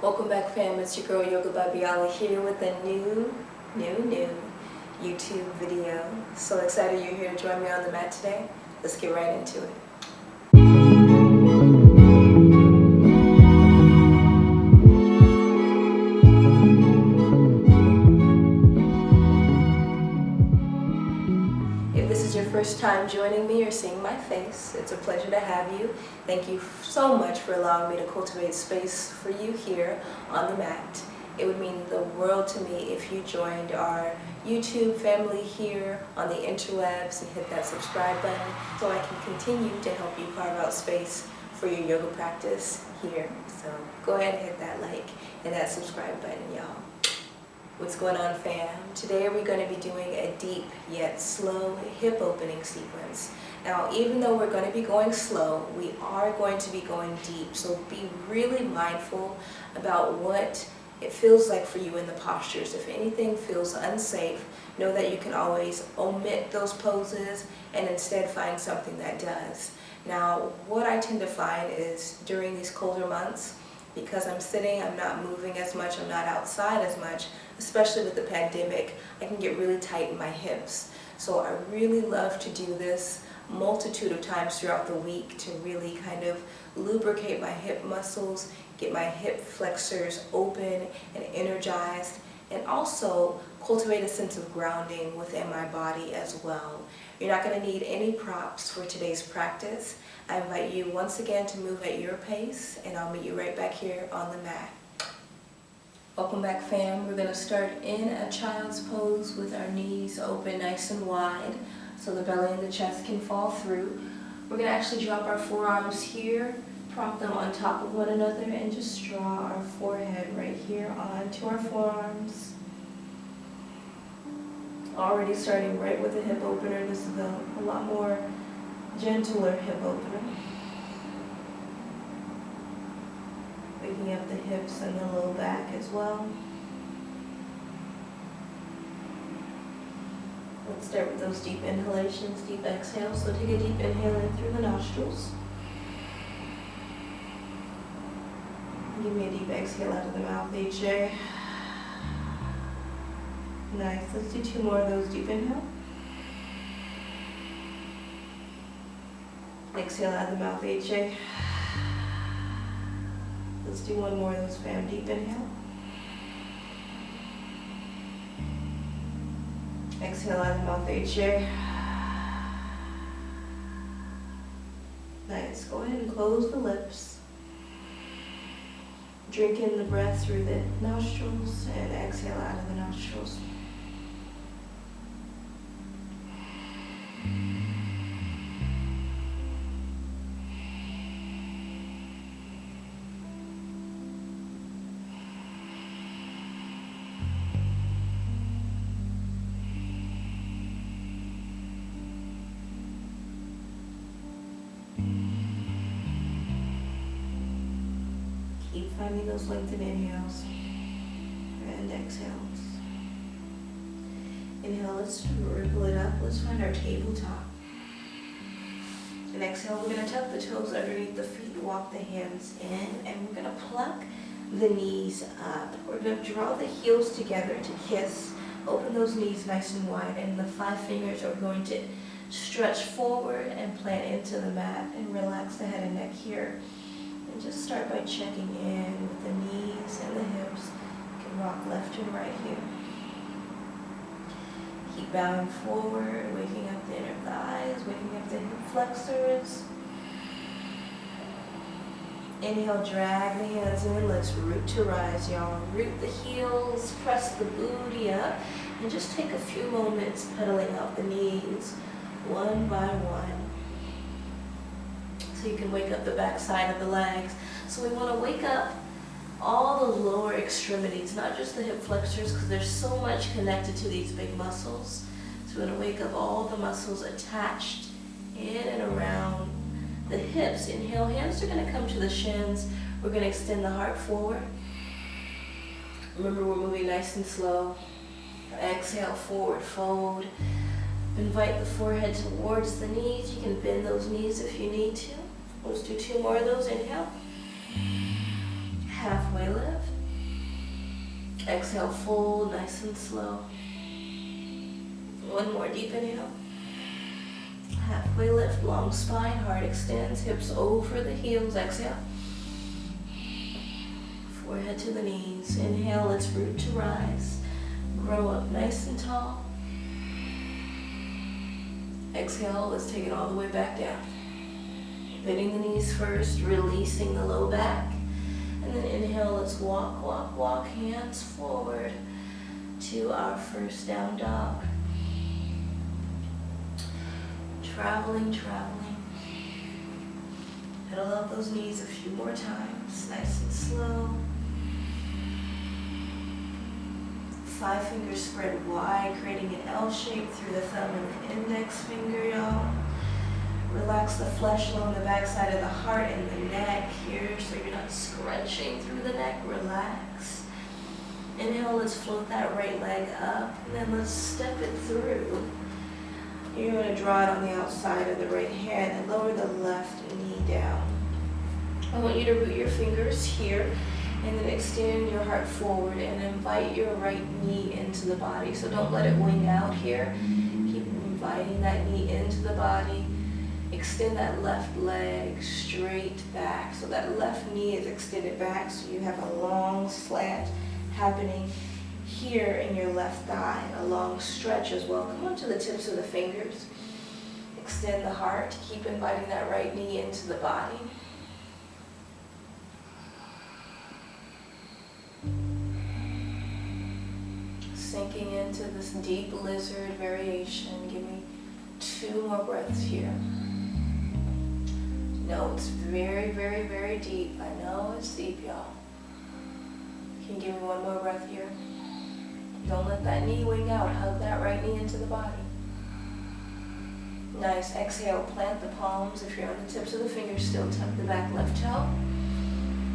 Welcome back, fam. It's your girl Yoga by Biola here with a new YouTube video. So excited you're here to join me on the mat today. Let's get right into it. If this is your first time joining me or seeing my face, it's a pleasure to have you. Thank you so much for allowing me to cultivate space for you here on the mat. It would mean the world to me if you joined our YouTube family here on the interwebs and hit that subscribe button so I can continue to help you carve out space for your yoga practice here. So go ahead and hit that like and that subscribe button, y'all. What's going on, fam? Today we're going to be doing a deep yet slow hip opening sequence. Now, even though we're going to be going slow, we are going to be going deep. So be really mindful about what it feels like for you in the postures. If anything feels unsafe, know that you can always omit those poses and instead find something that does. Now, what I tend to find is during these colder months, because I'm sitting, I'm not moving as much, I'm not outside as much, especially with the pandemic, I can get really tight in my hips. So I really love to do this multitude of times throughout the week to really kind of lubricate my hip muscles, get my hip flexors open and energized, and also cultivate a sense of grounding within my body as well. You're not going to need any props for today's practice. I invite you once again to move at your pace, and I'll meet you right back here on the mat. Welcome back, fam. We're going to start in a child's pose with our knees open nice and wide so the belly and the chest can fall through. We're going to actually drop our forearms here, prop them on top of one another, and just draw our forehead right here onto our forearms. Already starting right with the hip opener. This is a lot more gentler hip opener. Waking up the hips and the low back as well. Let's start with those deep inhalations, deep exhales. So take a deep inhale in through the nostrils. Give me a deep exhale out of the mouth, HJ. Nice. Let's do two more of those. Deep inhale. Exhale out of the mouth, HJ. Let's do one more of those, fam. Deep inhale. Exhale out of the mouth, HJ. Nice. Go ahead and close the lips. Drink in the breath through the nostrils and exhale out of the nostrils. Keep finding those lengthened inhales and exhales. Inhale, let's ripple it up. Let's find our tabletop. And exhale, we're going to tuck the toes underneath the feet, walk the hands in, and we're going to pluck the knees up. We're going to draw the heels together to kiss. Open those knees nice and wide, and the 5 fingers are going to stretch forward and plant into the mat and relax the head and neck here. And just start by checking in with the knees and the hips. You can rock left and right here. Keep bowing forward, waking up the inner thighs, waking up the hip flexors. Inhale, drag the hands in. Let's root to rise, y'all. Root the heels, press the booty up, and just take a few moments pedaling out the knees one by one. So you can wake up the back side of the legs. So we want to wake up all the lower extremities, not just the hip flexors, because there's so much connected to these big muscles. So we're going to wake up all the muscles attached in and around the hips. Inhale, hands are going to come to the shins. We're going to extend the heart forward. Remember, we're moving nice and slow. Exhale, forward fold. Invite the forehead towards the knees. You can bend those knees if you need to. Let's do two more of those. Inhale. Halfway lift. Exhale, fold nice and slow. One more deep inhale. Halfway lift, long spine, heart extends, hips over the heels. Exhale. Forehead to the knees. Inhale, let's root to rise. Grow up nice and tall. Exhale, let's take it all the way back down. Bending the knees first, releasing the low back. And then inhale, let's walk, walk, walk, hands forward to our first down dog. Traveling, traveling. Pedal out those knees a few more times, nice and slow. 5 fingers spread wide, creating an L shape through the thumb and the index finger, y'all. Relax the flesh along the back side of the heart and the neck here, so you're not scrunching through the neck. Relax. Inhale, let's float that right leg up, and then let's step it through. You're going to draw it on the outside of the right hand and lower the left knee down. I want you to root your fingers here and then extend your heart forward and invite your right knee into the body. So don't let it wing out here. Keep inviting that knee into the body. Extend that left leg straight back. So that left knee is extended back, so you have a long slant happening here in your left thigh, a long stretch as well. Come on to the tips of the fingers. Extend the heart. Keep inviting that right knee into the body. Sinking into this deep lizard variation. Give me 2 more breaths here. No, it's very, very, very deep. I know it's deep, y'all. Can you give me 1 more breath here? Don't let that knee wing out. Hug that right knee into the body. Nice. Exhale, plant the palms. If you're on the tips of the fingers, still tuck the back left toe.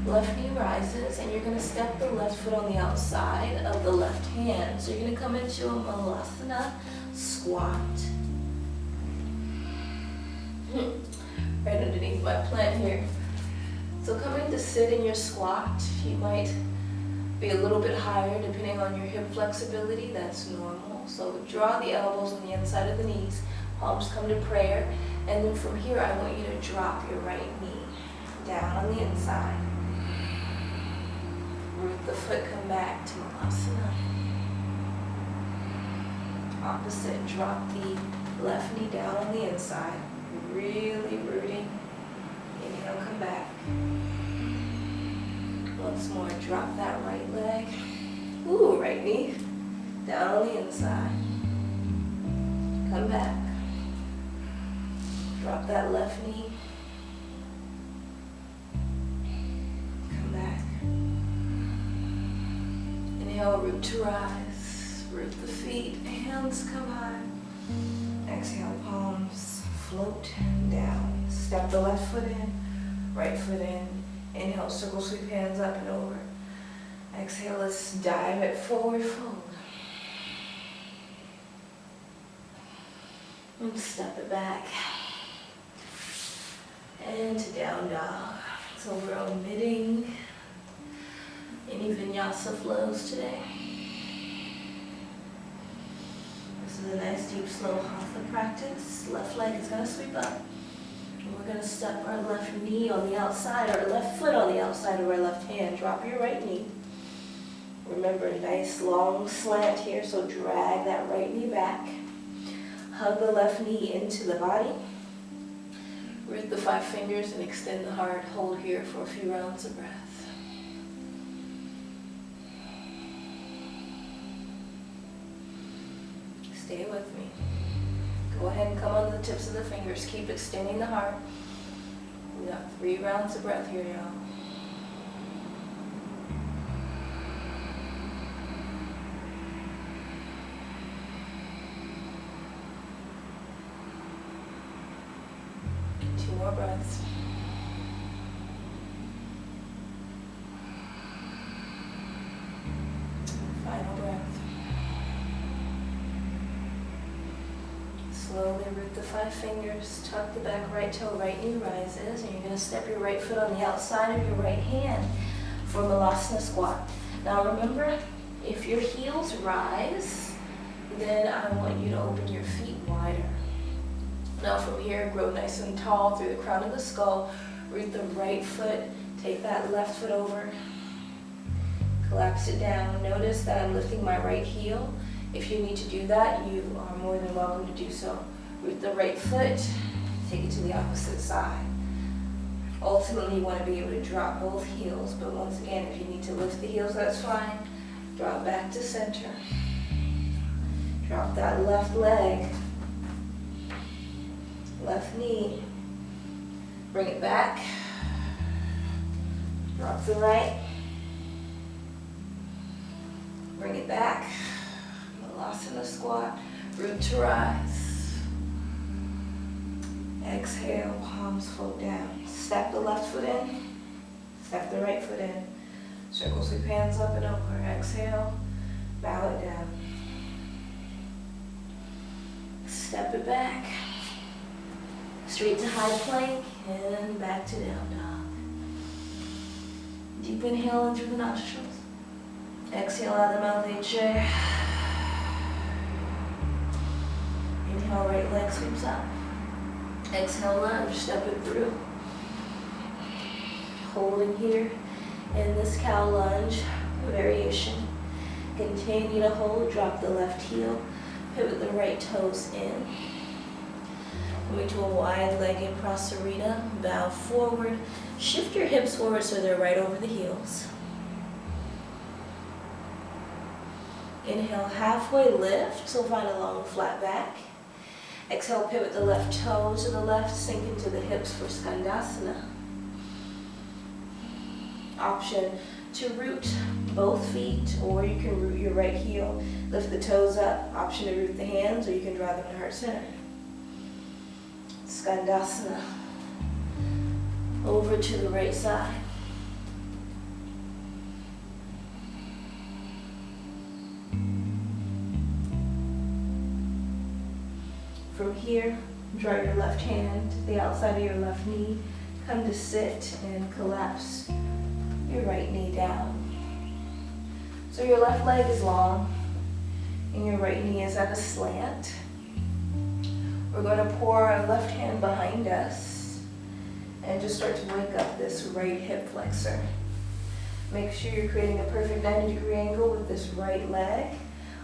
Left knee rises, and you're going to step the left foot on the outside of the left hand. So you're going to come into a Malasana squat. Right underneath my plant here. So coming to sit in your squat, you might be a little bit higher depending on your hip flexibility. That's normal. So draw the elbows on the inside of the knees. Palms come to prayer. And then from here, I want you to drop your right knee down on the inside. Root the foot, come back to Malasana. Opposite, drop the left knee down on the inside. Really rooting. Inhale, come back. Once more, drop that right leg. Ooh, right knee down on the inside. Come back. Drop that left knee. Come back. Inhale, root to rise. Root the feet, hands come high. Exhale, palms float down. Step the left foot in, right foot in. Inhale, circle sweep hands up and over. Exhale, let's dive it forward fold. And step it back. And to down dog. So we're omitting any vinyasa flows today. This is a nice deep slow Hatha practice. Left leg is going to sweep up. And we're going to step our left knee on the outside, our left foot on the outside of our left hand. Drop your right knee. Remember, nice long slant here, so drag that right knee back. Hug the left knee into the body. Root the 5 fingers and extend the heart. Hold here for a few rounds of breath. Stay with me. Go ahead and come on the tips of the fingers. Keep extending the heart. We got 3 rounds of breath here, y'all. More breaths. Final breath. Slowly root the 5 fingers, tuck the back right toe, right knee rises, and you're going to step your right foot on the outside of your right hand for Malasana squat. Now remember, If your heels rise, then I want you to open your feet wider. Now from here, grow nice and tall through the crown of the skull. Root the right foot, take that left foot over, collapse it down. Notice that I'm lifting my right heel. If you need to do that, you are more than welcome to do so. Root the right foot, take it to the opposite side. Ultimately, you want to be able to drop both heels, but once again, if you need to lift the heels, that's fine. Drop back to center. Drop that left leg, left knee. Bring it back. Drop the right. Bring it back. Malasana squat. Root to rise. Exhale, palms float down. Step the left foot in. Step the right foot in. Circle sweep hands up and over. Exhale, bow it down. Step it back. Straight to high plank and back to down dog. Deep inhale in through the nostrils. Exhale out the mouth, HJ. Inhale, right leg sweeps up. Exhale, lunge, step it through. Holding here in this cow lunge variation. Continue to hold, drop the left heel, pivot the right toes in. Coming to a wide-legged prasarita, bow forward. Shift your hips forward so they're right over the heels. Inhale, halfway lift, so find a long flat back. Exhale, pivot the left toe to the left, sink into the hips for skandasana. Option to root both feet, or you can root your right heel, lift the toes up. Option to root the hands, or you can draw them to heart center. Skandasana. Over to the right side. From here, draw your left hand to the outside of your left knee. Come to sit and collapse your right knee down. So your left leg is long and your right knee is at a slant. We're going to pour our left hand behind us and just start to wake up this right hip flexor. Make sure you're creating a perfect 90-degree angle with this right leg.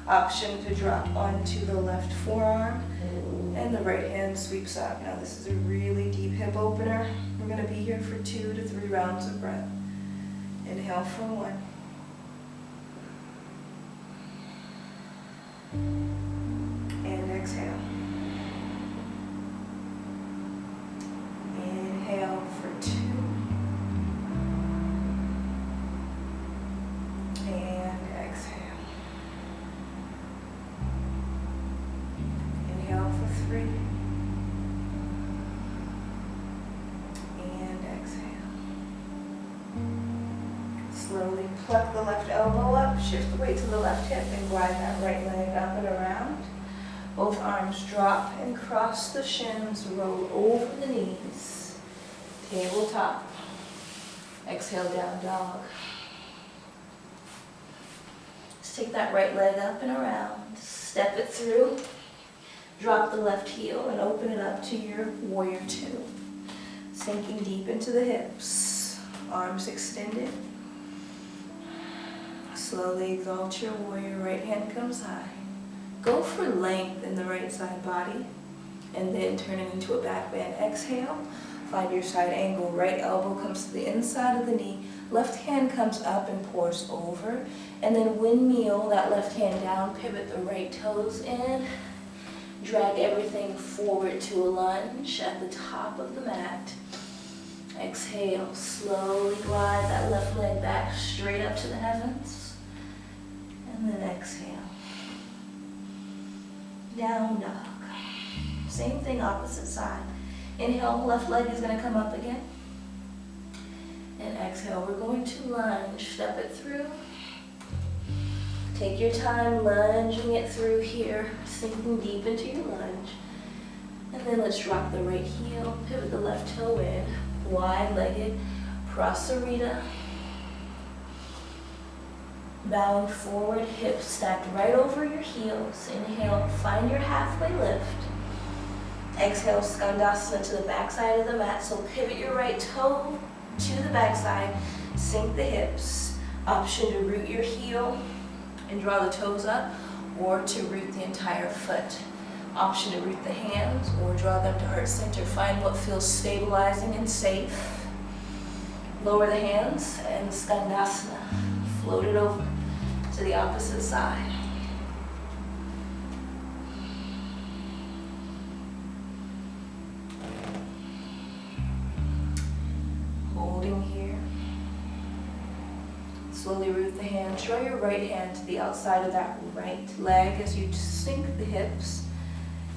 Option to drop onto the left forearm and the right hand sweeps up. Now this is a really deep hip opener. We're going to be here for 2 to 3 rounds of breath. Inhale for 1. And exhale. Inhale for 2. And exhale. Inhale for 3. And exhale. Slowly pluck the left elbow up, shift the weight to the left hip, and glide that right leg up and around. Both arms drop and cross the shins, roll over the knees. Tabletop. Exhale, down dog. Just take that right leg up and around. Step it through. Drop the left heel and open it up to your warrior 2. Sinking deep into the hips. Arms extended. Slowly exalt your warrior. Right hand comes high. Go for length in the right side body. And then turn it into a back bend. Exhale. Find your side angle. Right elbow comes to the inside of the knee. Left hand comes up and pours over. And then windmill that left hand down. Pivot the right toes in. Drag everything forward to a lunge at the top of the mat. Exhale. Slowly glide that left leg back straight up to the heavens. And then exhale. Down dog. Same thing, opposite side. Inhale, left leg is going to come up again. And exhale, we're going to lunge. Step it through. Take your time lunging it through here, sinking deep into your lunge. And then let's drop the right heel, pivot the left toe in, wide-legged prasarita. Bound forward, hips stacked right over your heels. Inhale, find your halfway lift. Exhale, skandasana to the backside of the mat. So pivot your right toe to the backside, sink the hips. Option to root your heel and draw the toes up, or to root the entire foot. Option to root the hands or draw them to heart center. Find what feels stabilizing and safe. Lower the hands and skandasana. Float it over to the opposite side. Holding here. Slowly root the hand. Draw your right hand to the outside of that right leg as you sink the hips,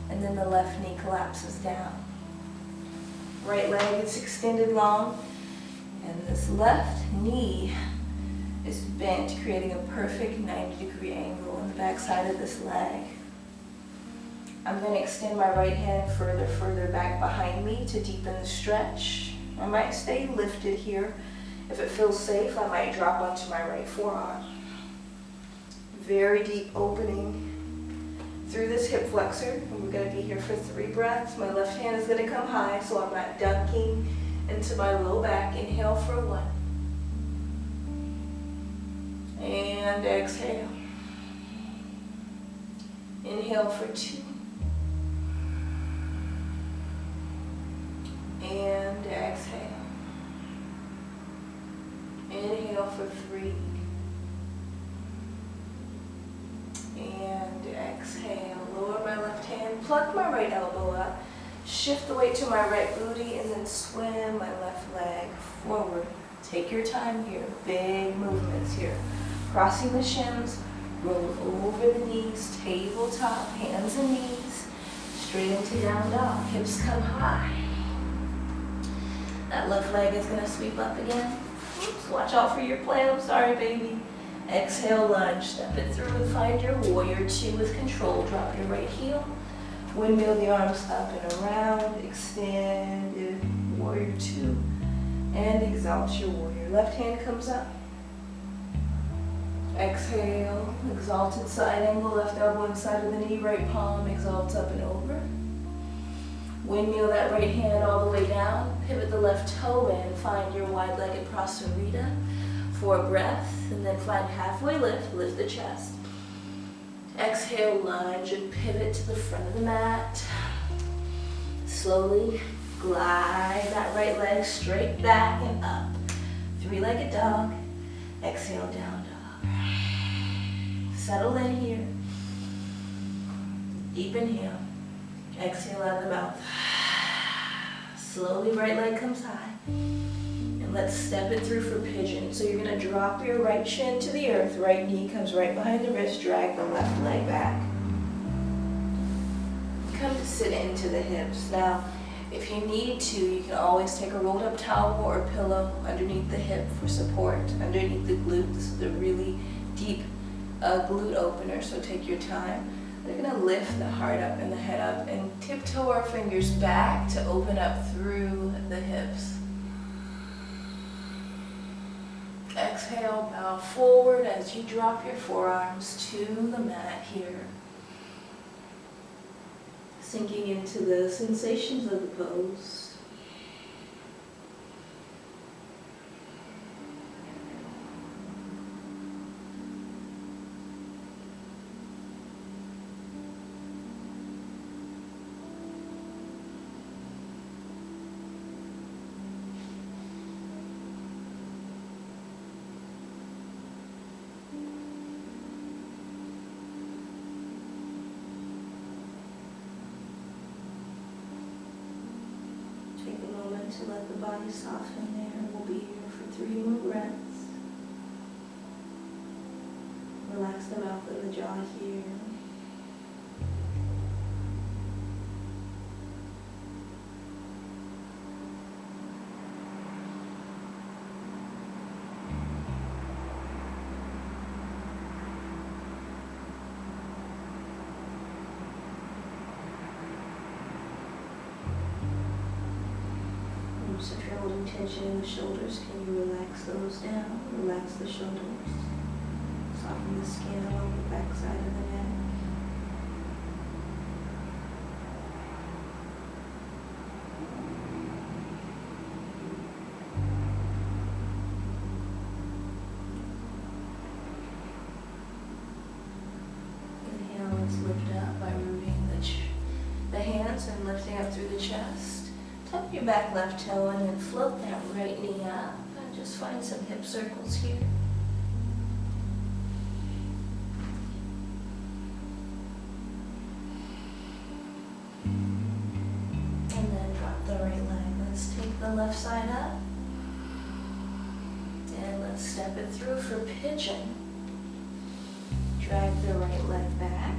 and then the left knee collapses down. Right leg is extended long, and this left knee is bent, creating a perfect 90-degree angle on the back side of this leg. I'm going to extend my right hand further back behind me to deepen the stretch. I might stay lifted here. If it feels safe, I might drop onto my right forearm. Very deep opening through this hip flexor, and we're going to be here for 3 breaths. My left hand is going to come high, so I'm not dunking into my low back. Inhale for 1. And exhale. Inhale for 2. And exhale. Inhale for 3. And exhale. Lower my left hand, pluck my right elbow up, shift the weight to my right booty, and then swim my left leg forward. Take your time here. Big movements here. Crossing the shins, roll over the knees, tabletop, hands and knees, straight into down dog. Hips come high. That left leg is going to sweep up again. Oops, watch out for your plan. I'm sorry, baby. Exhale, lunge. Step it through and find your warrior 2 with control. Drop your right heel. Windmill the arms up and around. Extended warrior 2. And exalt your warrior. Left hand comes up. Exhale, exalted side angle, left elbow inside of the knee, right palm exalts up and over. Windmill that right hand all the way down, pivot the left toe in, find your wide-legged prasarita for a breath, and then find halfway lift, lift the chest. Exhale, lunge and pivot to the front of the mat. Slowly glide that right leg straight back and up. 3-legged dog. Exhale, down dog. Settle in here. Deep inhale. Exhale out of the mouth. Slowly right leg comes high. And let's step it through for pigeon. So you're going to drop your right shin to the earth. Right knee comes right behind the wrist. Drag the left leg back. Come to sit into the hips. Now, if you need to, you can always take a rolled up towel or pillow underneath the hip for support, underneath the glute. This is a really deep glute opener, so take your time. We're going to lift the heart up and the head up and tiptoe our fingers back to open up through the hips. Exhale, bow forward as you drop your forearms to the mat here. Sinking into the sensations of the pose. To let the body soften there. We'll be here for 3 more breaths. Relax the mouth and the jaw here. So if you're holding tension in the shoulders, can you relax those down? Relax the shoulders. soften the skin along the back side of the neck. Inhale, let's lift up by rooting the hands and lifting up through the chest. Tuck your back left toe and then float that right knee up. And just find some hip circles here. And then drop the right leg. Let's take the left side up. And let's step it through for Pigeon. Drag the right leg back.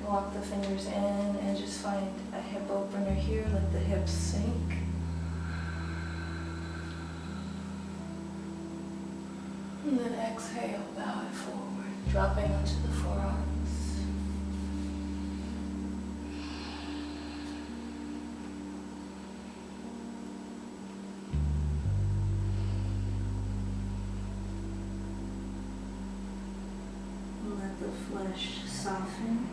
Walk the fingers in and just find a hip opener here. Let the hips sink. And then exhale, bow it forward, dropping onto the forearms. Let the flesh soften.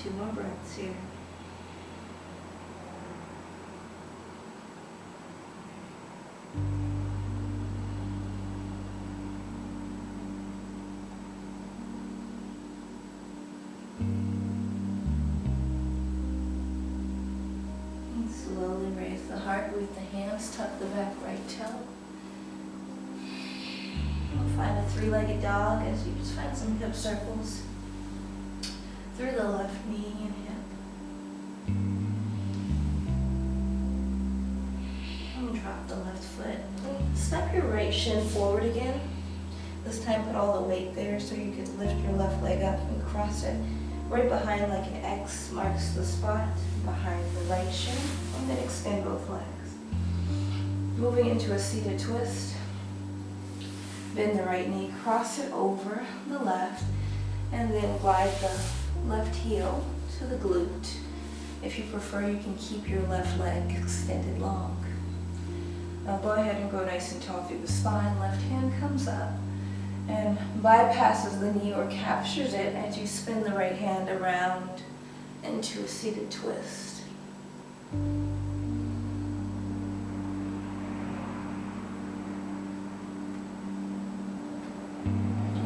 Two more breaths here. And slowly raise the heart with the hands, tuck the back right toe. Find a three-legged dog as you just find some hip circles through the left knee and hip. And drop the left foot. And step your right shin forward again. This time put all the weight there so you can lift your left leg up and cross it right behind like an X marks the spot behind the right shin. And then extend both legs. Moving into a seated twist. Bend the right knee, cross it over the left, and then glide the left heel to the glute. If you prefer, you can keep your left leg extended long. Now go ahead and go nice and tall through the spine. Left hand comes up and bypasses the knee or captures it as you spin the right hand around into a seated twist.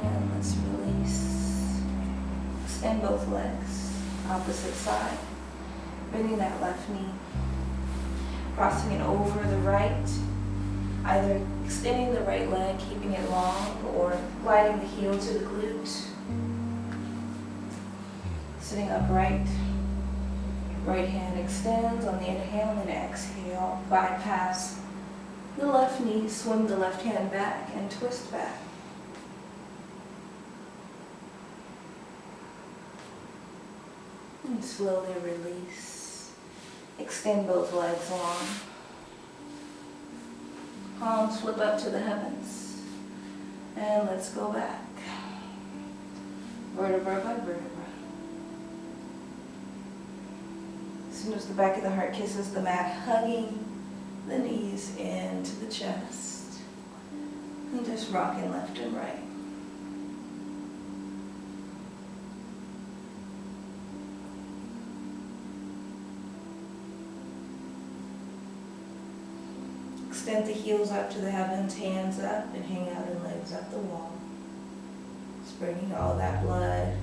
And let's release. Extend both legs, opposite side. Bringing that left knee, crossing it over the right, either extending the right leg, keeping it long, or gliding the heel to the glute. Sitting upright, right hand extends on the inhale and then exhale. Bypass the left knee, swing the left hand back and twist back. And slowly release. Extend both legs long. Palms flip up to the heavens. And let's go back. Vertebra by vertebra. As soon as the back of the heart kisses the mat, hugging the knees into the chest. And just rocking left and right. Extend the heels up to the heavens, hands up, and hang out and legs up the wall. Just bringing all that blood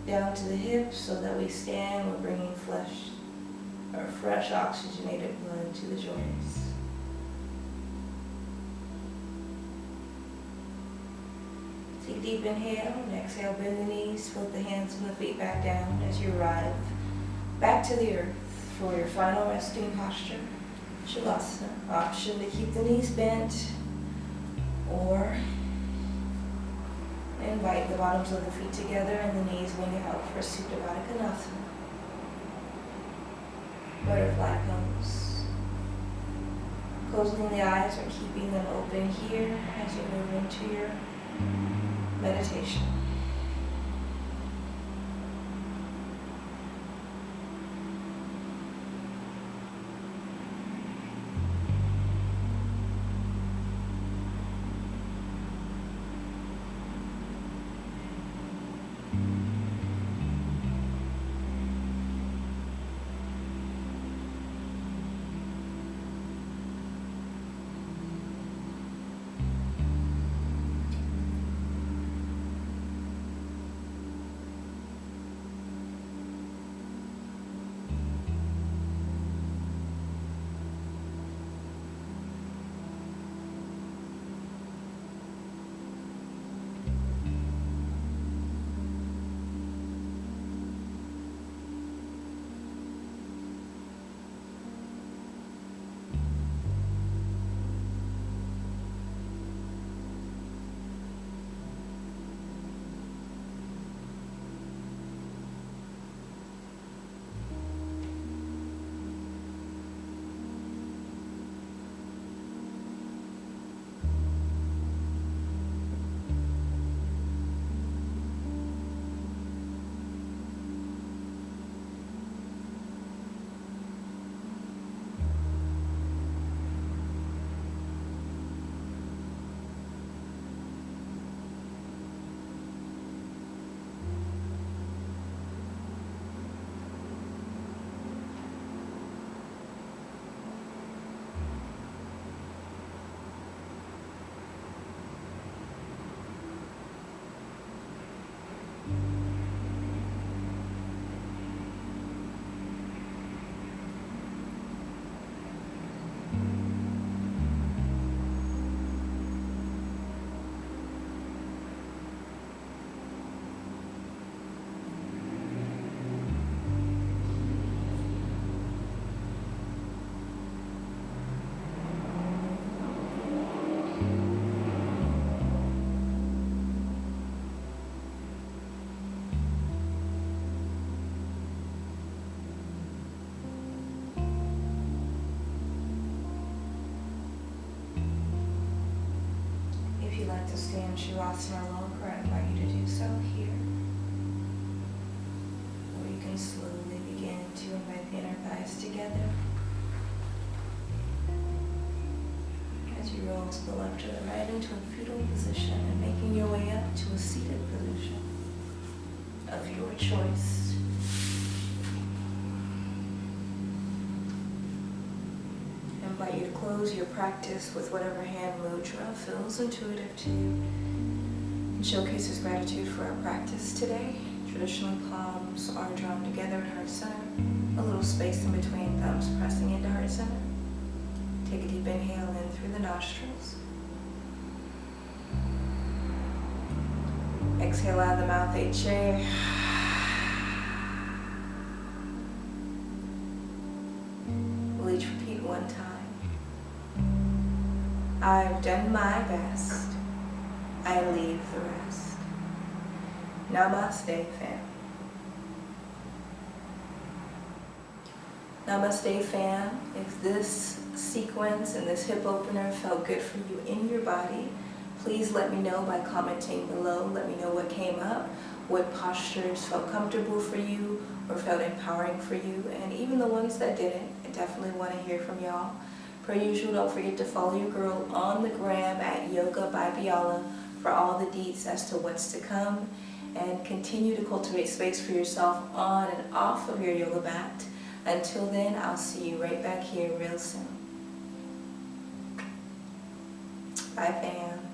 down to the hips so that we stand. We're bringing fresh oxygenated blood to the joints. Take a deep inhale and exhale, bend the knees, float the hands and the feet back down as you arrive to the earth for your final resting posture, Shavasana. Option to keep the knees bent or invite the bottoms of the feet together and the knees wing out for Supta Baddha Konasana. Butterfly pose. Closing the eyes or keeping them open here as you move into your meditation. To stay in Shavasana longer, I invite you to do so here. Or you can slowly begin to invite the inner thighs together. As you roll to the left or the right into a fetal position and making your way up to a seated position of your choice. I invite you to close your practice with whatever hand mudra feels intuitive to you and showcases gratitude for our practice today. Traditionally, palms are drawn together at heart center, a little space in between thumbs pressing into heart center. Take a deep inhale in through the nostrils. Exhale out of the mouth, HA. We'll each repeat one time. I've done my best. I leave the rest. Namaste, fam. Namaste, fam. If this sequence and this hip opener felt good for you in your body, please let me know by commenting below. Let me know what came up, what postures felt comfortable for you or felt empowering for you, and even the ones that didn't. I definitely want to hear from y'all. Per usual, don't forget to follow your girl on the gram at Yoga by Biola for all the deets as to what's to come, and continue to cultivate space for yourself on and off of your yoga mat. Until then, I'll see you right back here real soon. Bye, fam.